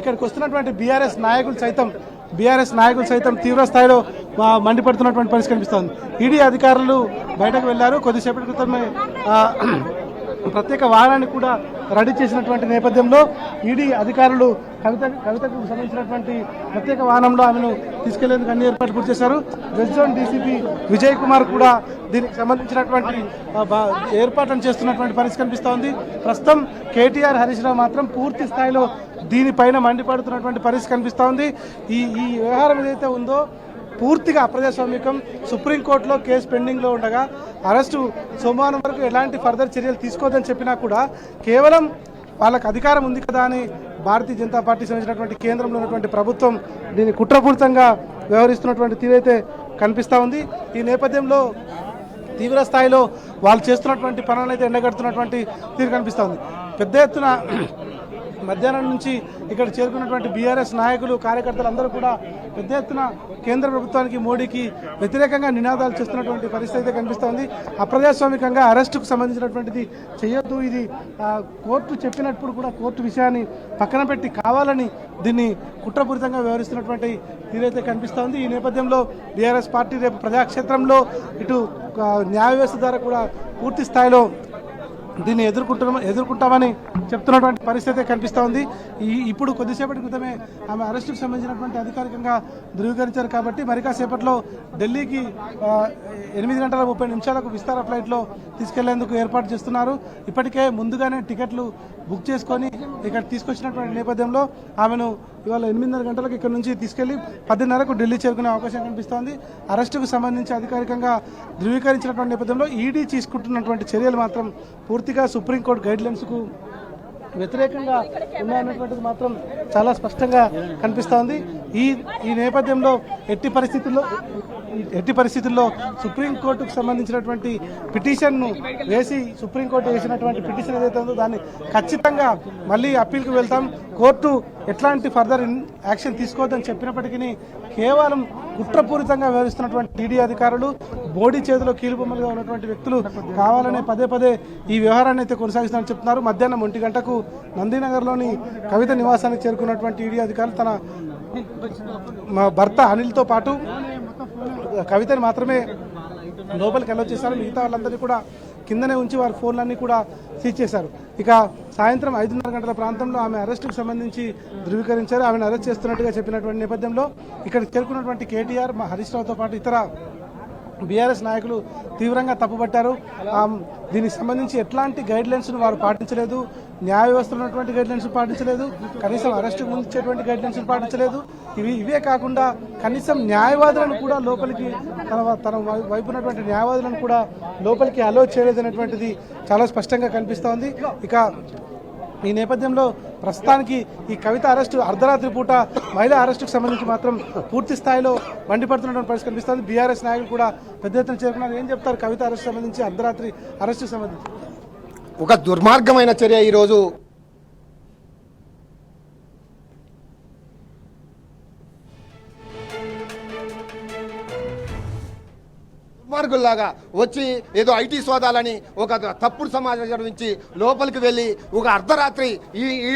ఇక్కడికి వస్తున్నటువంటి బీఆర్ఎస్ నాయకులు సైతం తీవ్ర స్థాయిలో మండిపడుతున్నటువంటి పరిస్థితి కనిపిస్తోంది. ఈడీ అధికారులు బయటకు వెళ్లారు. కొద్దిసేపటి క్రితమే ప్రత్యేక వాహనాన్ని కూడా రెడీ చేసినటువంటి నేపథ్యంలో ఈడీ అధికారులు కవితకు సంబంధించినటువంటి ప్రత్యేక వాహనంలో ఆమెను తీసుకెళ్లేందుకు అన్ని ఏర్పాట్లు పూర్తి చేశారు. West zone DCP Vijay Kumar కూడా దీనికి సంబంధించినటువంటి ఏర్పాట్లను చేస్తున్నటువంటి పరిస్థితి కనిపిస్తోంది. ప్రస్తుతం కేటీఆర్ హరీష్ రావు మాత్రం పూర్తి స్థాయిలో దీనిపైన మండిపడుతున్నటువంటి పరిస్థితి కనిపిస్తోంది. ఈ వ్యవహారం ఏదైతే ఉందో పూర్తిగా అప్రజాస్వామికం. సుప్రీంకోర్టులో కేసు పెండింగ్లో ఉండగా అరెస్టు సోమవారం వరకు ఎలాంటి ఫర్దర్ చర్యలు తీసుకోవద్దని చెప్పినా కూడా కేవలం వాళ్ళకు అధికారం ఉంది కదా అని భారతీయ జనతా పార్టీ సంబంధించినటువంటి కేంద్రంలో ఉన్నటువంటి ప్రభుత్వం దీన్ని కుట్రపూరితంగా వ్యవహరిస్తున్నటువంటి తీరైతే కనిపిస్తూ ఉంది. ఈ నేపథ్యంలో తీవ్ర స్థాయిలో వాళ్ళు చేస్తున్నటువంటి పనులను అయితే ఎండగడుతున్నటువంటి తీరు కనిపిస్తూ ఉంది. పెద్ద ఎత్తున మధ్యాహ్నం నుంచి ఇక్కడ చేరుకున్నటువంటి బీఆర్ఎస్ నాయకులు కార్యకర్తలు అందరూ కూడా పెద్ద ఎత్తున కేంద్ర ప్రభుత్వానికి మోడీకి వ్యతిరేకంగా నినాదాలు చేస్తున్నటువంటి పరిస్థితి అయితే కనిపిస్తోంది. అప్రజాస్వామికంగా అరెస్టుకు సంబంధించినటువంటిది చేయొద్దు, ఇది కోర్టు చెప్పినప్పుడు కూడా కోర్టు విషయాన్ని పక్కన పెట్టి కావాలని దీన్ని కుట్రపూరితంగా వ్యవహరిస్తున్నటువంటి తీరైతే కనిపిస్తోంది. ఈ నేపథ్యంలో బీఆర్ఎస్ పార్టీ రేపు ప్రజాక్షేత్రంలో ఇటు న్యాయ వ్యవస్థ ద్వారా కూడా పూర్తి స్థాయిలో దీన్ని ఎదుర్కొంటామని చెప్తున్నటువంటి పరిస్థితి కనిపిస్తూ ఉంది. ఇప్పుడు కొద్దిసేపటి క్రితమే ఆమె అరెస్టుకు సంబంధించినటువంటి అధికారికంగా ధృవీకరించారు కాబట్టి మరి కాసేపట్లో ఢిల్లీకి 8:30 విస్తార ఫ్లైట్లో తీసుకెళ్లేందుకు ఏర్పాటు చేస్తున్నారు. ఇప్పటికే ముందుగానే టికెట్లు బుక్ చేసుకొని ఇక్కడ తీసుకొచ్చినటువంటి నేపథ్యంలో ఆమెను ఇవాళ 8:30 ఇక్కడ నుంచి తీసుకెళ్లి 10:30 ఢిల్లీ చేరుకునే అవకాశం కనిపిస్తోంది. అరెస్టుకు సంబంధించి అధికారికంగా ధృవీకరించినటువంటి నేపథ్యంలో ఈడీ తీసుకుంటున్నటువంటి చర్యలు మాత్రం పూర్తిగా సుప్రీంకోర్టు గైడ్లైన్స్కు వ్యతిరేకంగా ఉన్నాయన్నటువంటిది మాత్రం చాలా స్పష్టంగా కనిపిస్తోంది. ఈ నేపథ్యంలో ఎట్టి పరిస్థితుల్లో సుప్రీంకోర్టుకు సంబంధించినటువంటి పిటిషన్ను వేసి సుప్రీంకోర్టు వేసినటువంటి పిటిషన్ ఏదైతే ఉందో దాన్ని ఖచ్చితంగా మళ్ళీ అప్పీల్కి వెళ్తాం, కోర్టు ఎట్లాంటి ఫర్దర్ యాక్షన్ తీసుకోవద్దని చెప్పినప్పటికీ కేవలం కుట్రపూరితంగా వ్యవహరిస్తున్నటువంటి ఈడీ అధికారులు, మోడీ చేతిలో కీలుబొమ్మలుగా ఉన్నటువంటి వ్యక్తులు కావాలనే పదే ఈ వ్యవహారాన్ని అయితే కొనసాగిస్తారని చెప్తున్నారు. మధ్యాహ్నం 1 గంటకు నందీనగర్లోని కవిత నివాసానికి చేరుకున్నటువంటి ఈడీ అధికారులు తన భర్త అనిల్తో పాటు కవితని మాత్రమే లోపలికి అలౌ చేశారు. మిగతా వాళ్ళందరినీ కూడా కిందనే ఉంచి వారి ఫోన్లన్నీ కూడా సీజ్ చేశారు. ఇక సాయంత్రం 5:30 ప్రాంతంలో ఆమె అరెస్టుకు సంబంధించి ధృవీకరించారు. ఆమెను అరెస్ట్ చేస్తున్నట్టుగా చెప్పినటువంటి నేపథ్యంలో ఇక్కడికి చేరుకున్నటువంటి కేటీఆర్, హరీష్ రావుతో పాటు ఇతర బీఆర్ఎస్ నాయకులు తీవ్రంగా తప్పుపట్టారు. దీనికి సంబంధించి ఎట్లాంటి గైడ్లైన్స్ను వారు పాటించలేదు, న్యాయ వ్యవస్థలో ఉన్నటువంటి గైడ్లైన్స్ పాటించలేదు, కనీసం అరెస్టుకు ముందు ఇచ్చేటువంటి గైడ్లైన్స్ పాటించలేదు. ఇవే కాకుండా కనీసం న్యాయవాదులను కూడా లోపలికి తన వైపు ఉన్నటువంటి న్యాయవాదులను కూడా లోపలికి అలో చేయలేదనేటువంటిది చాలా స్పష్టంగా కనిపిస్తోంది. ఇక ఈ నేపథ్యంలో ప్రస్తుతానికి ఈ కవిత అరెస్టు అర్ధరాత్రి పూట మహిళా అరెస్టుకు సంబంధించి మాత్రం పూర్తి స్థాయిలో మండిపడుతున్నటువంటి పరిస్థితి కనిపిస్తోంది. బీఆర్ఎస్ నాయకులు కూడా పెద్ద ఎత్తున చేరుకున్నారు. ఏం చెప్తారు కవిత అరెస్టు సంబంధించి, అర్ధరాత్రి అరెస్టుకు సంబంధించి? ఒక దుర్మార్గమైన చర్య ఈరోజు దుర్మార్గుల్లాగా వచ్చి ఏదో ఐటీ సోదాలని ఒక తప్పుడు సమాచారం నుంచి లోపలికి వెళ్ళి ఒక అర్ధరాత్రి ఈ